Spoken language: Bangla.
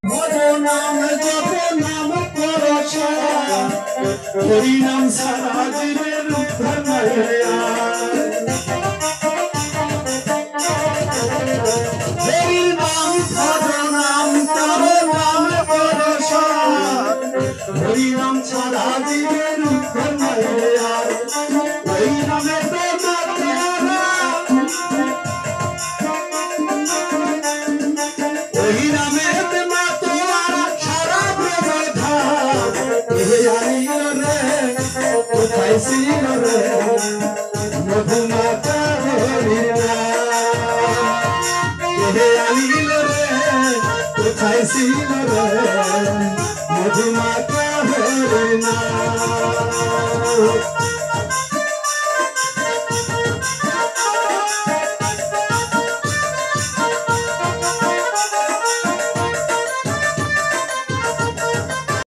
হরি নাম জপ নাম করছ হরি নাম সারা জীবের ধর্ময়া হরি নাম ধর নাম তর নাম করছ হরি নাম সারা জীবের ধর্ময়া ওই নামে ওই নামে ছিল রে মধুমাতা হরিণা কে আনিল রে কোথায় ছিল রে মধুমাতা হরিণা